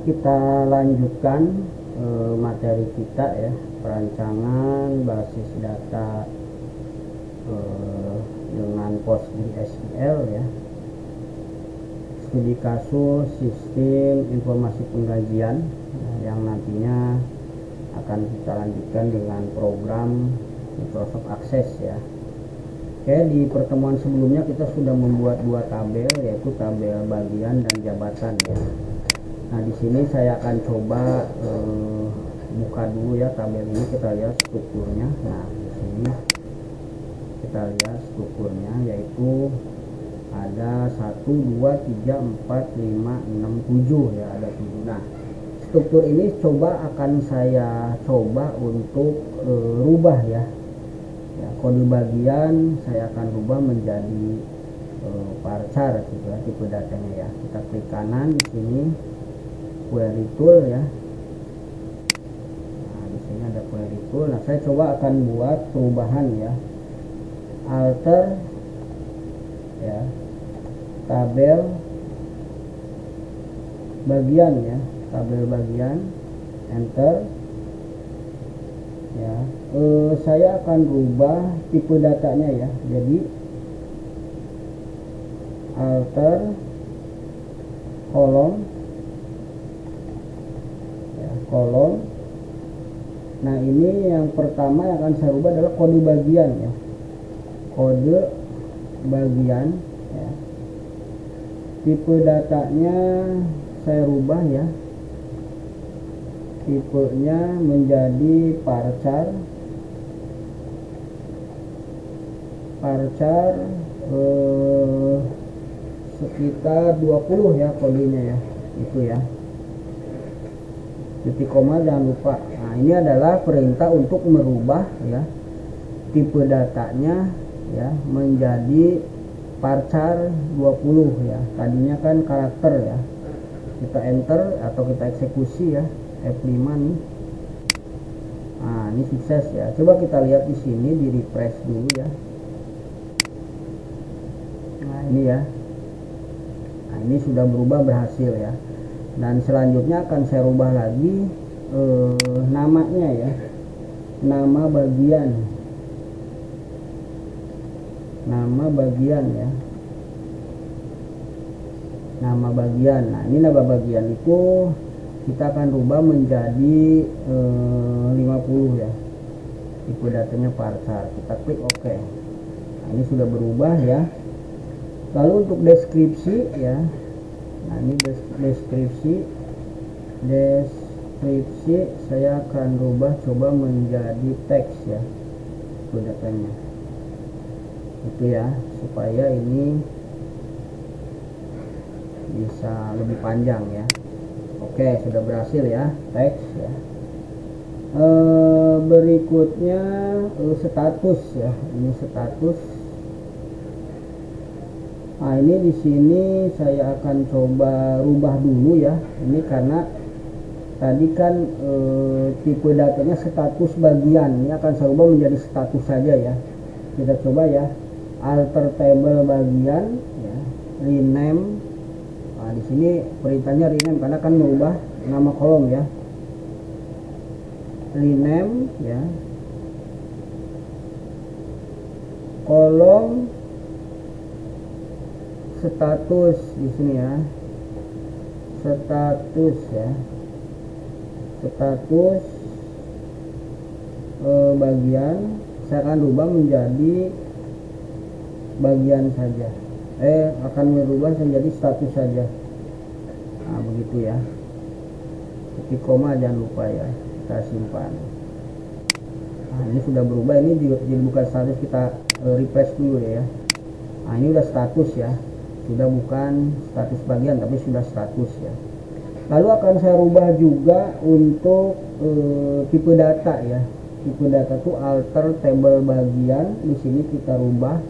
kita lanjutkan materi kita ya, perancangan basis data dengan PostgreSQL ya, studi kasus sistem informasi penggajian yang nantinya akan kita lanjutkan dengan program Microsoft Access ya. Oke, di pertemuan sebelumnya kita sudah membuat dua tabel, yaitu tabel bagian dan jabatan ya. Nah, di sini saya akan coba buka dulu ya tabel ini, kita lihat strukturnya. Nah, di sini kita lihat strukturnya, yaitu ada 1 2 3 4 5 6 7 ya, ada 7. Nah, struktur ini akan saya coba untuk rubah ya. Kode bagian saya akan rubah menjadi varchar gitu ya, tipe datanya ya. Kita klik kanan di sini, query tool ya. Nah, di sini ada query tool. Nah, saya coba akan buat perubahan ya. Alter ya, tabel bagian ya, tabel bagian, enter ya. Saya akan rubah tipe datanya ya, jadi alter kolom ya, kolom. Nah, ini yang pertama yang akan saya rubah adalah kode bagian ya, kode bagian ya. Tipe datanya saya rubah ya, tipenya menjadi varchar sekitar 20 ya kodenya ya, itu ya, titik koma jangan lupa. Nah, ini adalah perintah untuk merubah ya tipe datanya ya menjadi varchar 20 ya. Tadinya kan karakter ya, kita enter atau kita eksekusi ya, F5 nih. Nah, ini sukses ya. Coba kita lihat di sini, di refresh dulu ya. Nah, ini ya. Nah, ini sudah berubah, berhasil ya. Dan selanjutnya akan saya rubah lagi namanya ya, nama bagian, nama bagian ya, nama bagian. Nah, ini nama bagian itu kita akan rubah menjadi 50 ya, tipe datanya varchar. Kita klik OK. Nah, ini sudah berubah ya. Lalu untuk deskripsi ya, nah ini deskripsi saya akan rubah coba menjadi teks ya, tipe datanya itu ya, supaya ini bisa lebih panjang ya. Oke, sudah berhasil ya, teks ya. Berikutnya status ya, ini status. Nah, ini di sini saya akan coba rubah dulu ya, ini karena tadi kan tipe datanya status bagian, ini akan saya rubah menjadi status saja ya. Kita coba ya, alter table bagian ya, rename. Nah, di sini perintahnya rename karena kan merubah nama kolom ya. Rename ya, kolom status di sini ya, status ya, status bagian saya akan rubah menjadi bagian saja, akan merubah menjadi status saja. Nah, begitu ya, titik koma jangan lupa ya, kita simpan. Nah, ini sudah berubah, ini jadi bukan status, kita refresh dulu ya. Nah, ini udah status ya, sudah bukan status bagian tapi sudah status ya. Lalu akan saya rubah juga untuk tipe data ya. Tipe data itu alter table bagian, di sini kita rubah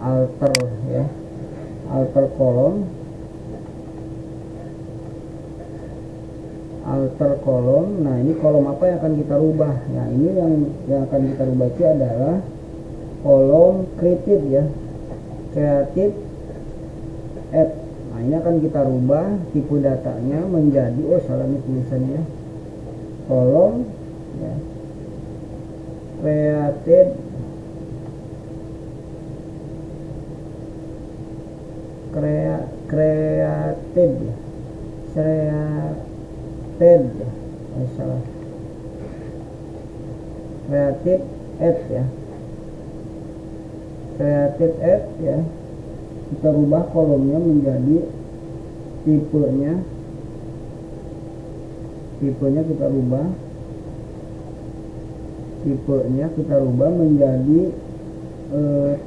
alter ya, alter kolom, alter kolom. Nah, ini kolom apa yang akan kita rubah? Nah, ini yang akan kita rubah itu adalah kolom creative ya, creative add. Nah, ini akan kita rubah tipe datanya menjadi, oh salah nih tulisannya ya, kolom ya, created created ya, created ya, oh, salah, created add ya, created add ya, kita rubah kolomnya menjadi tipenya kita rubah menjadi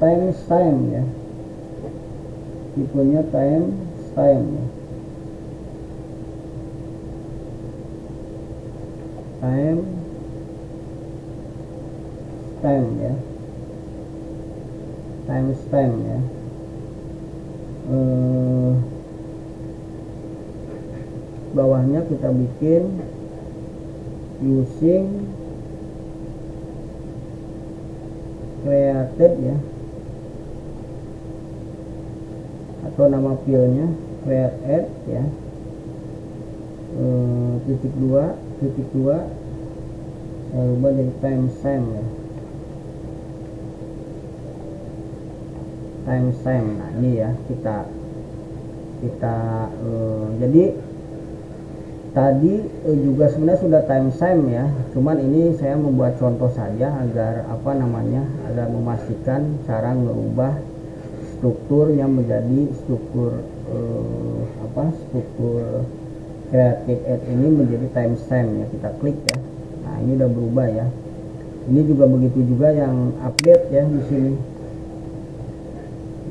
times time ya, tipenya times time ya, times time ya. Bawahnya kita bikin using created ya, atau nama filenya create add ya, titik dua saya ubah jadi times time ya, times time. Nah ini ya kita jadi tadi juga sebenarnya sudah times time ya, cuman ini saya membuat contoh saja agar agar memastikan cara merubah struktur yang menjadi struktur struktur creative add ini menjadi times time ya. Kita klik ya. Nah ini udah berubah ya. Ini juga begitu juga yang update ya di sini.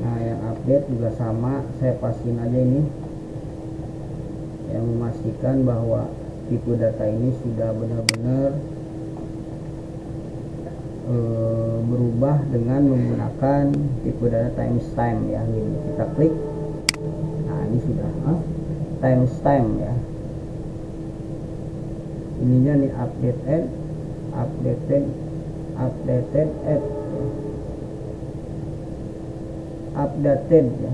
Nah yang update juga sama, saya pastiin aja ini yang memastikan bahwa tipe data ini sudah benar-benar berubah dengan menggunakan tipe data times time ya. Ini kita klik, nah ini sudah times time ya. Ininya nih updated add ya. Updated ya.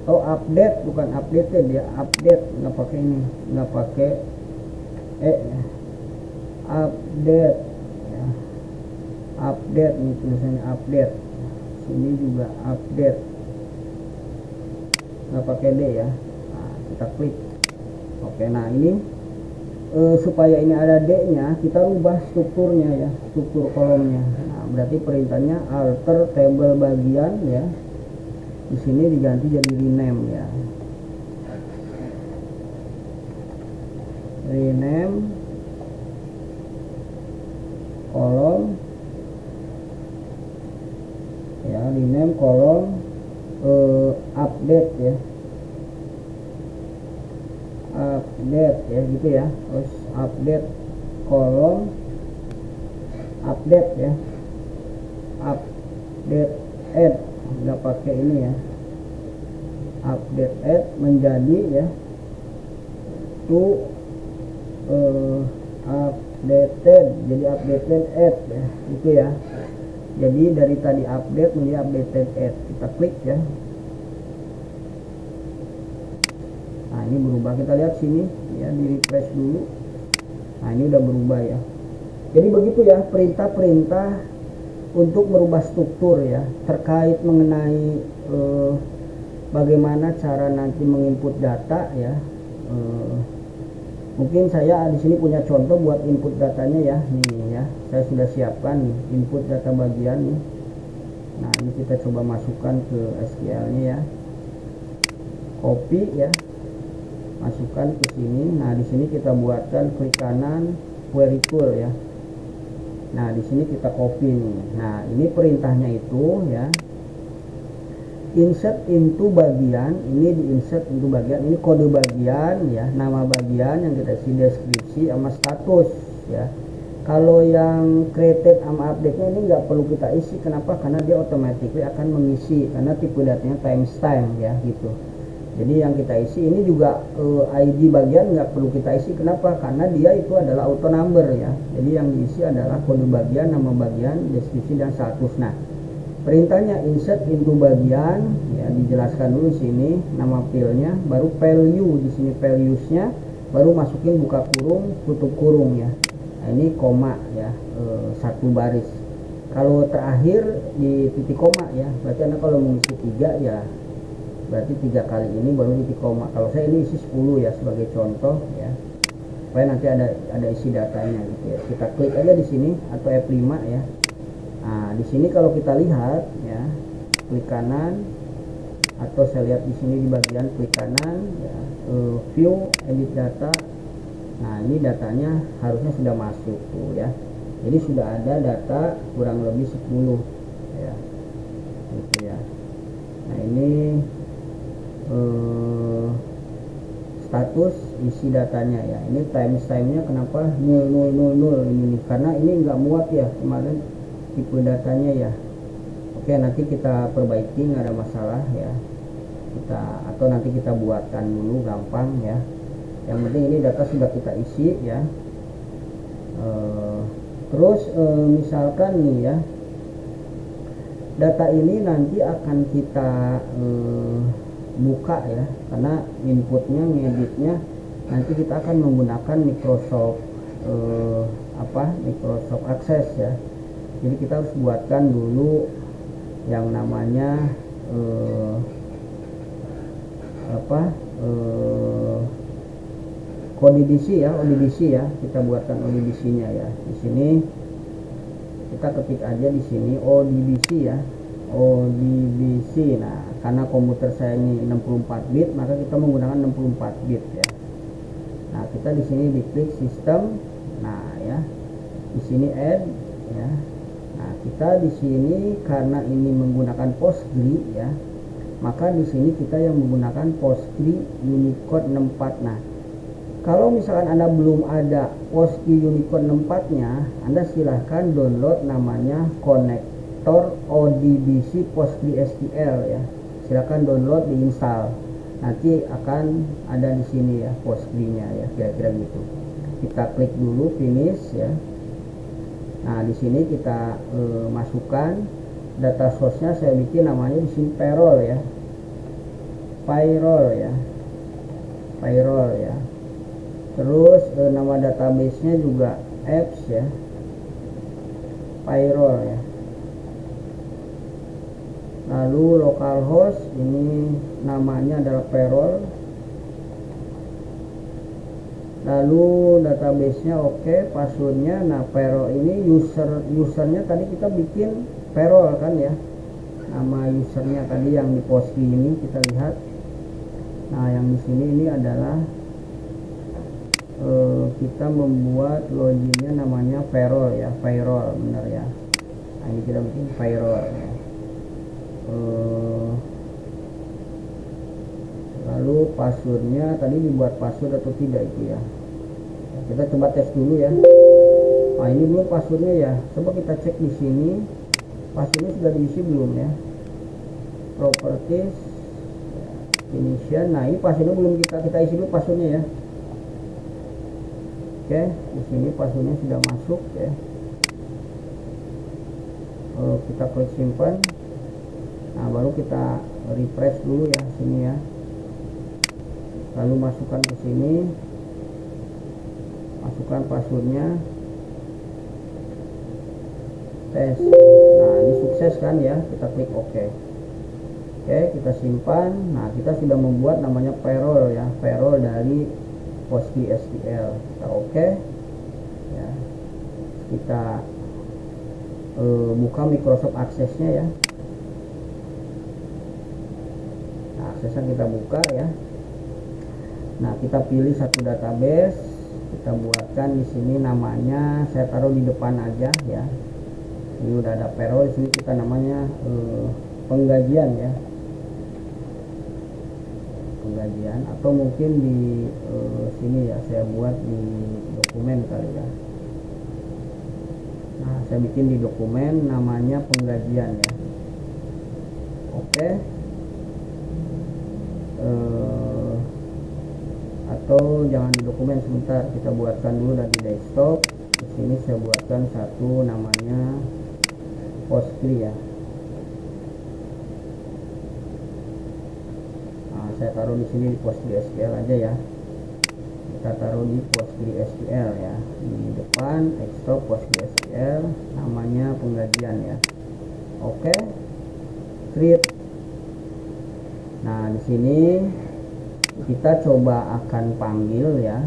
Oh update bukan updated ya, update nggak pakai ini, nggak pakai update ya. Update nih tulisannya update, sini juga update nggak pakai D ya. Nah, kita klik oke. Nah ini supaya ini ada D nya, kita rubah strukturnya ya, struktur kolomnya. Nah berarti perintahnya alter table bagian ya, di sini diganti jadi rename ya, rename kolom ya, rename kolom update ya, update ya gitu ya. Terus update kolom update ya, update add nggak pakai ini ya, update add menjadi ya to updated, jadi updated add ya itu ya. Jadi dari tadi update menjadi updated add, kita klik ya. Nah ini berubah, kita lihat sini ya, di refresh dulu. Nah ini udah berubah ya. Jadi begitu ya perintah-perintah untuk merubah struktur ya, terkait mengenai bagaimana cara nanti menginput data ya. Mungkin saya di sini punya contoh buat input datanya ya, nih ya, saya sudah siapkan nih input data bagian nih. Nah ini kita coba masukkan ke SQL-nya ya, copy ya, masukkan ke sini. Nah di sini kita buatkan klik kanan query tool ya. Nah di sini kita copy nih. Nah ini perintahnya itu ya, insert into bagian, ini di insert into bagian, ini kode bagian ya, nama bagian yang kita isi, deskripsi sama status ya. Kalau yang created sama update nya ini nggak perlu kita isi. Kenapa? Karena dia automatically akan mengisi, karena tipe datanya times time ya gitu. Jadi yang kita isi ini juga ID bagian nggak perlu kita isi. Kenapa? Karena dia itu adalah auto number ya. Jadi yang diisi adalah kode bagian, nama bagian, deskripsi dan status. Nah Perintahnya insert into bagian, ya dijelaskan dulu sini nama filenya, baru value di sini valuesnya, baru masukin buka kurung tutup kurung ya. Nah, ini koma ya, satu baris. Kalau terakhir di titik koma ya, berarti Anda kalau mengisi 3 ya, berarti 3 kali ini baru titik koma. Kalau saya ini isi 10 ya sebagai contoh ya, supaya nanti ada isi datanya gitu ya. Kita klik aja di sini atau F5 ya. Nah, di sini kalau kita lihat ya, klik kanan atau saya lihat di sini di bagian klik kanan ya, view edit data. Nah, ini datanya harusnya sudah masuk tuh ya. Jadi sudah ada data kurang lebih 10 ya. Gitu ya. Nah, ini status isi datanya ya. Ini timestamp-nya kenapa 0000 ini nih? Karena ini nggak muat ya kemarin tipe datanya ya. Oke, nanti kita perbaiki, nggak ada masalah ya. Atau nanti kita buatkan dulu gampang ya. Yang penting ini data sudah kita isi ya. Terus misalkan nih ya, data ini nanti akan kita buka ya, karena inputnya ngeditnya nanti kita akan menggunakan Microsoft Microsoft Access ya. Jadi kita harus buatkan dulu yang namanya ODBC ya, kita buatkan ODBC-nya ya. Di sini kita ketik aja di sini ODBC ya, ODBC. Nah, karena komputer saya ini 64 bit, maka kita menggunakan 64 bit ya. Nah, kita di sini diklik sistem. Nah, ya. Di sini add ya. Nah, kita di sini karena ini menggunakan Postgre ya, maka di sini kita yang menggunakan Postgre Unicode 64. Nah, kalau misalkan Anda belum ada Postgre Unicode 64-nya, Anda silahkan download namanya konektor ODBC Postgre SQL ya. Silahkan download, diinstal. Nanti akan ada di sini ya Postgre-nya ya, kira-kira gitu. Kita klik dulu finish ya. Nah, di sini kita masukkan data source-nya, saya bikin namanya di sini payroll ya. Payroll ya. Terus nama database-nya juga apps ya. Payroll ya. Lalu localhost ini namanya adalah payroll. Lalu database-nya oke, passwordnya. Nah, payroll ini usernya tadi kita bikin payroll kan ya. Nama usernya tadi yang di Postgre ini kita lihat. Nah, yang di sini ini adalah kita membuat loginnya namanya payroll ya, payroll benar ya. Nah, ini kita bikin payroll ya. Lalu passwordnya tadi dibuat password atau tidak itu ya. Kita coba tes dulu ya. Nah, ini belum passwordnya ya. Coba kita cek di sini. Passwordnya sudah diisi belum ya? Properties, initial. Nah, ini passwordnya belum kita isi dulu passwordnya ya. Oke, di sini passwordnya sudah masuk ya. Kita klik simpan. Nah, baru kita refresh dulu ya sini ya. Lalu masukkan ke sini, masukkan passwordnya, tes. Nah, ini sukses kan ya, kita klik OK. Oke, kita simpan. Nah, kita sudah membuat namanya payroll ya, payroll dari Postgre SQL. Kita OK ya. Kita buka Microsoft Access-nya ya. Nah, aksesnya kita buka ya. Nah, kita pilih satu database, kita buatkan di sini namanya, saya taruh di depan aja ya. Ini udah ada payroll, di sini kita namanya penggajian ya. Penggajian, atau mungkin di sini ya, saya buat di dokumen kali ya. Nah, saya bikin di dokumen namanya penggajian ya. Oke. Atau jangan di dokumen, sebentar kita buatkan dulu dari desktop. Di sini saya buatkan satu namanya Postgre ya. saya taruh di sini di PostgreSQL aja ya. Kita taruh di PostgreSQL ya, di depan extract PostgreSQL, namanya penggajian ya. Oke, create. Nah di sini kita coba akan panggil ya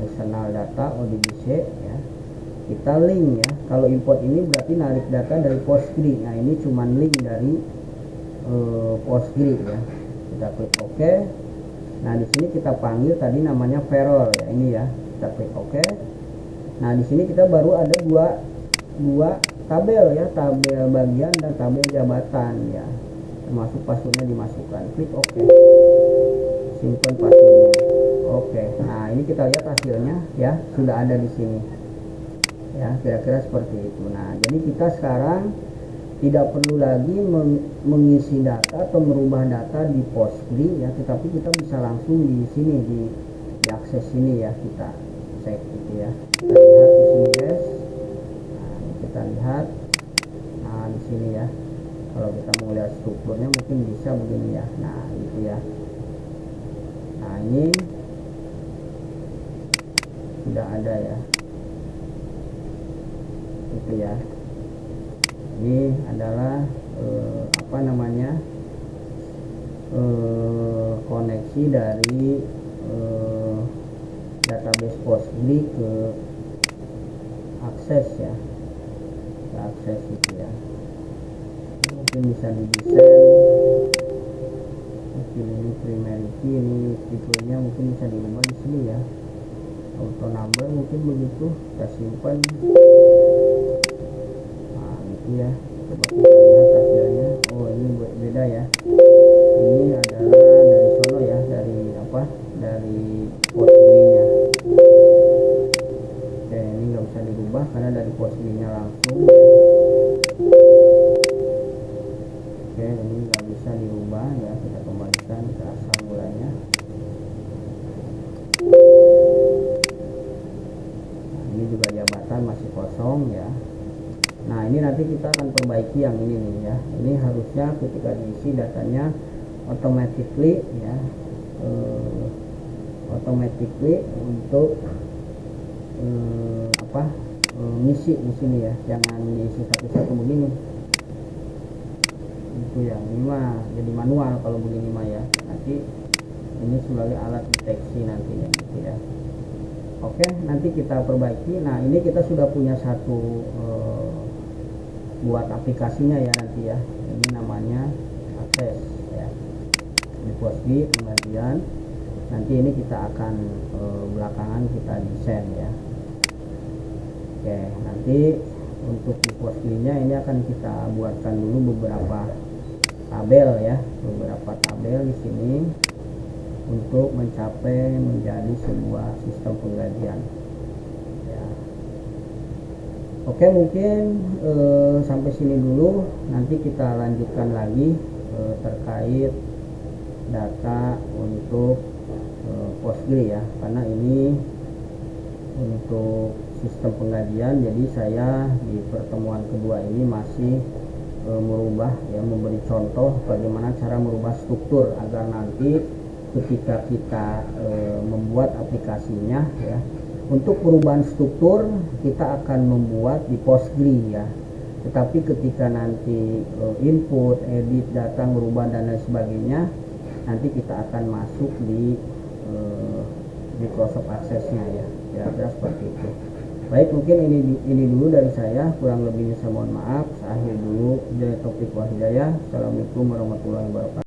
external data ODBC ya. Kita link ya. Kalau import ini berarti narik data dari Postgre. Nah ini cuman link dari Postgre ya. Kita klik OK. Nah di sini kita panggil tadi namanya Verror ya, ini ya. Kita klik OK. Nah di sini kita baru ada dua tabel ya, tabel bagian dan tabel jabatan ya. Termasuk passwordnya dimasukkan. Klik OK. Simpan passwordnya. Oke. Nah ini kita lihat hasilnya ya, sudah ada di sini. Ya kira-kira seperti itu. Nah jadi kita sekarang tidak perlu lagi mengisi data atau merubah data di Postgre ya, tetapi kita bisa langsung di sini di akses sini ya, kita cek gitu ya. Kita lihat di sini guys. Nah, ini kita lihat. Nah di sini ya, kalau kita mau lihat strukturnya mungkin bisa begini ya. Nah gitu ya. Nah ini sudah ada ya, itu ya. Ini adalah apa namanya koneksi dari database Postgre ke akses ya, ke akses itu ya. Mungkin bisa didesain, mungkin ini primary key, ini tipenya mungkin bisa dirubah di sini ya. Auto number mungkin begitu, kita simpan. Ya, coba kita lihat hasilnya. Oh ini beda ya, ini adalah dari sono ya, dari apa, dari Postgre nya. Oke, ini nggak bisa dirubah karena dari Postgre nya langsung ya. Oke, ini nggak bisa dirubah ya, kita kembalikan ke asal mulanya. Nah, ini juga jabatan masih kosong ya. Nah ini nanti kita akan perbaiki yang ini nih ya. Ini harusnya ketika diisi datanya automatically ya, automatically untuk ngisi di sini ya. Jangan diisi satu-satu begini. Itu ya. Ini mah jadi manual kalau begini mah ya. Nanti ini sebagai alat deteksi nantinya gitu ya. Oke, nanti kita perbaiki. Nah ini kita sudah punya satu buat aplikasinya ya nanti ya. Ini namanya akses ya di Postgre penggajian. Nanti ini kita akan belakangan kita desain ya. Oke, nanti untuk di Postgre nya ini akan kita buatkan dulu beberapa tabel ya, beberapa tabel di sini untuk mencapai menjadi sebuah sistem penggajian. Oke, mungkin sampai sini dulu. Nanti kita lanjutkan lagi terkait data untuk Postgre ya, karena ini untuk sistem penggajian. Jadi saya di pertemuan kedua ini masih merubah ya, memberi contoh bagaimana cara merubah struktur agar nanti ketika kita membuat aplikasinya ya, untuk perubahan struktur kita akan membuat di Postgre ya, tetapi ketika nanti input, edit data, merubah dan lain sebagainya, nanti kita akan masuk di Microsoft Access-nya ya, kira-kira seperti itu. Baik, mungkin ini dulu dari saya, kurang lebihnya saya mohon maaf. Saya akhiri dulu. Dari Taufiq Wal Hidayah. Assalamualaikum warahmatullahi wabarakatuh.